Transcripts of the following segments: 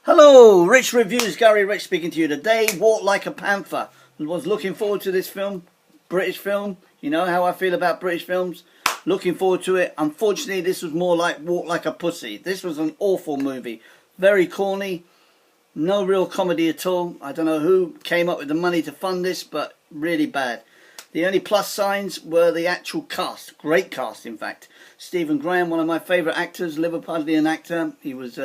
Hello, Rich Reviews, Gary Rich speaking to you today. Walk Like a Panther. I was looking forward to this film, British film. You know how I feel about British films. Looking forward to it. Unfortunately, this was more like Walk Like a Pussy. This was an awful movie. Very corny. No real comedy at all. I don't know who came up with the money to fund this, but really bad. The only plus signs were the actual cast. Great cast, in fact. Stephen Graham, one of my favourite actors, Liverpudlian actor. He was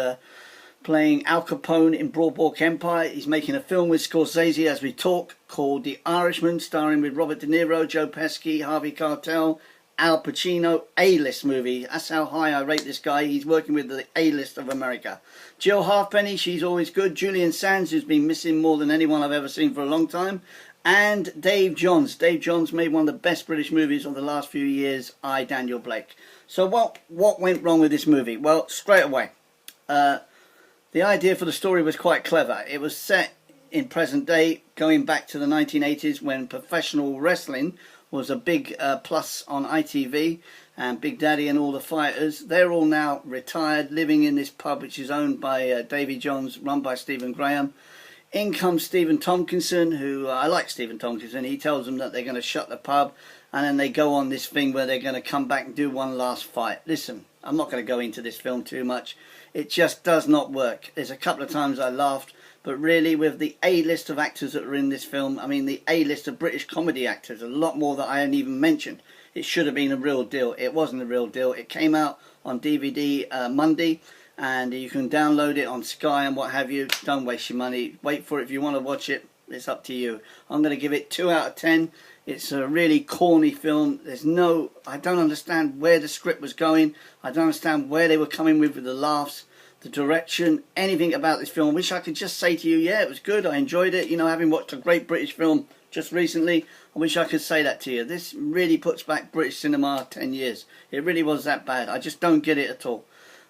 playing Al Capone in Broadwalk Empire. He's making a film with Scorsese as we talk called The Irishman, starring with Robert De Niro, Joe Pesci, Harvey Keitel, Al Pacino. A-list movie. That's how high I rate this guy. He's working with the A-list of America. Jill Halfpenny, she's always good. Julian Sands, who's been missing more than anyone I've ever seen for a long time. And Dave Johns. Dave Johns made one of the best British movies of the last few years, I, Daniel Blake. So what went wrong with this movie? Well, straight away. The idea for the story was quite clever. It was set in present day, going back to the 1980s when professional wrestling was a big plus on ITV, and Big Daddy and all the fighters. They're all now retired, living in this pub which is owned by Davy Johns, run by Stephen Graham. In comes Stephen Tompkinson, who I like Stephen Tompkinson. He tells them that they're going to shut the pub, and then they go on this thing where they're going to come back and do one last fight. Listen, I'm not going to go into this film too much. It just does not work. There's a couple of times I laughed, but really with the A-list of actors that are in this film, I mean the A-list of British comedy actors, a lot more that I hadn't even mentioned. It should have been a real deal. It wasn't a real deal. It came out on DVD Monday, and you can download it on Sky and what have you. Don't waste your money. Wait for it if you want to watch it. It's up to you. I'm going to give it 2 out of 10. It's a really corny film. I don't understand where the script was going. I don't understand where they were coming with the laughs, the direction, anything about this film. I wish I could just say to you, yeah, it was good. I enjoyed it. You know, having watched a great British film just recently, I wish I could say that to you. This really puts back British cinema 10 years. It really was that bad. I just don't get it at all.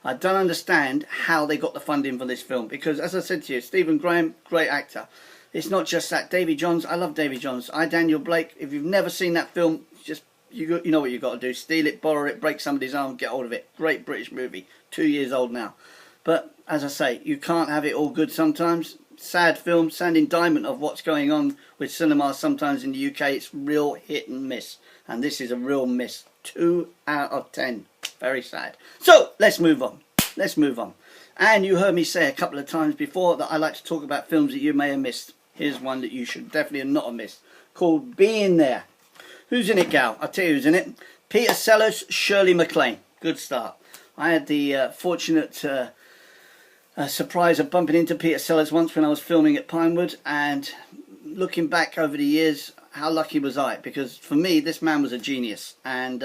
I don't understand how they got the funding for this film because, as I said to you, Stephen Graham, great actor. It's not just that. Davy Johns, I love Davy Johns. I, Daniel Blake, if you've never seen that film, just you know what you've got to do. Steal it, borrow it, break somebody's arm, get hold of it. Great British movie. 2 years old now. But, as I say, you can't have it all good sometimes. Sad film, sad indictment of what's going on with cinema sometimes in the UK. It's real hit and miss. And this is a real miss. 2 out of 10. Very sad. So, let's move on. Let's move on. And you heard me say a couple of times before that I like to talk about films that you may have missed. Here's one that you should definitely not have missed, called Being There. Who's in it, gal? I'll tell you who's in it. Peter Sellers, Shirley MacLaine. Good start. I had the fortunate surprise of bumping into Peter Sellers once when I was filming at Pinewood, and looking back over the years, how lucky was I? Because for me, this man was a genius, and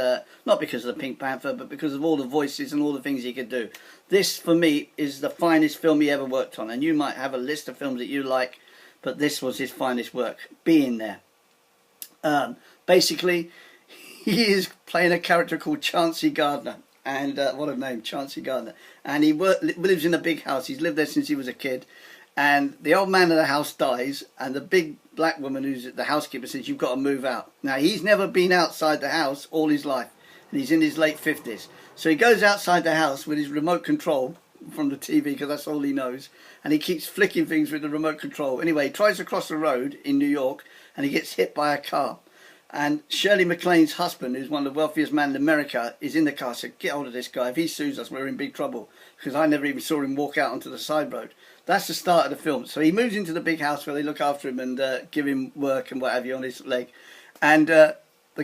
not because of the Pink Panther, but because of all the voices and all the things he could do. This, for me, is the finest film he ever worked on, and you might have a list of films that you like, but this was his finest work, Being There. Basically, he is playing a character called Chauncey Gardner, and what a name, Chauncey Gardner. And he lives in a big house. He's lived there since he was a kid. And the old man of the house dies, and the big black woman who's the housekeeper says, you've got to move out. Now, he's never been outside the house all his life, and he's in his late 50s. So he goes outside the house with his remote control from the TV, because that's all he knows, and he keeps flicking things with the remote control. Anyway, he tries to cross the road in New York, and he gets hit by a car. And Shirley MacLaine's husband, who's one of the wealthiest men in America, is in the car. Said, get hold of this guy. If he sues us, we're in big trouble. Because I never even saw him walk out onto the side road. That's the start of the film. So he moves into the big house where they look after him and give him work and what have you on his leg. And the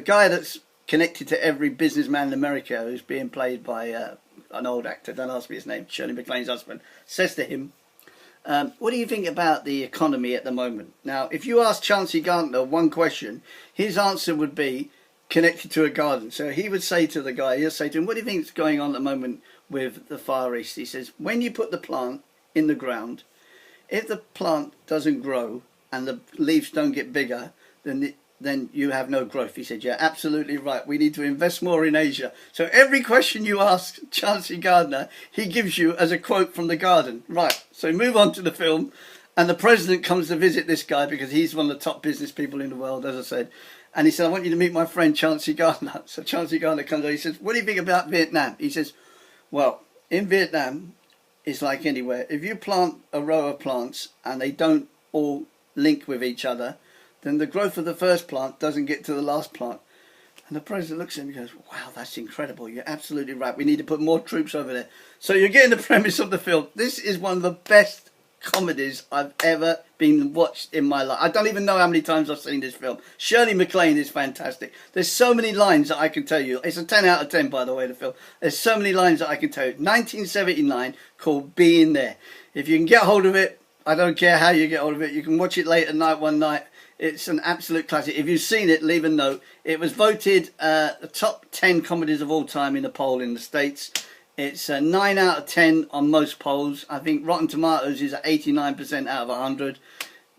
guy that's connected to every businessman in America, who's being played by an old actor, don't ask me his name, Shirley MacLaine's husband, says to him, what do you think about the economy at the moment? Now, if you ask Chauncey Gardner one question, his answer would be connected to a garden. So he would say to the guy, he'll say to him, what do you think is going on at the moment with the Far East? He says, when you put the plant in the ground, if the plant doesn't grow and the leaves don't get bigger, then you have no growth. He said, yeah, absolutely right. We need to invest more in Asia. So every question you ask Chauncey Gardner, he gives you as a quote from the garden. Right, so move on to the film. And the president comes to visit this guy because he's one of the top business people in the world, as I said. And he said, I want you to meet my friend Chauncey Gardner. So Chauncey Gardner comes over. He says, what do you think about Vietnam? He says, well, in Vietnam, is like anywhere. If you plant a row of plants and they don't all link with each other, then the growth of the first plant doesn't get to the last plant. And the president looks at him and goes, wow, that's incredible. You're absolutely right. We need to put more troops over there. So you're getting the premise of the film. This is one of the best comedies I've ever been watched in my life. I don't even know how many times I've seen this film. Shirley MacLaine is fantastic. There's so many lines that I can tell you. It's a 10 out of 10, by the way, the film. There's so many lines that I can tell you. 1979, called Being There. If you can get hold of it, I don't care how you get hold of it. You can watch it late at night one night. It's an absolute classic. If you've seen it, leave a note. It was voted the top 10 comedies of all time in a poll in the States. It's a 9 out of 10 on most polls. I think Rotten Tomatoes is at 89% out of 100.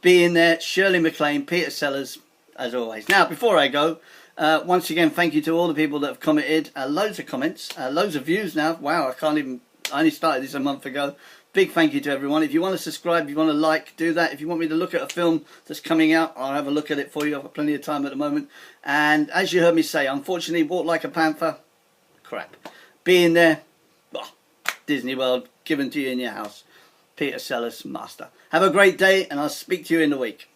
Being There, Shirley MacLaine, Peter Sellers, as always. Now, before I go, once again, thank you to all the people that have commented. Loads of comments, loads of views now. Wow, I only started this a month ago. Big thank you to everyone. If you want to subscribe, if you want to like, do that. If you want me to look at a film that's coming out, I'll have a look at it for you. I've got plenty of time at the moment. And as you heard me say, unfortunately, Walk Like a Panther, crap. Being There, oh, Disney World, given to you in your house. Peter Sellers, master. Have a great day, and I'll speak to you in the week.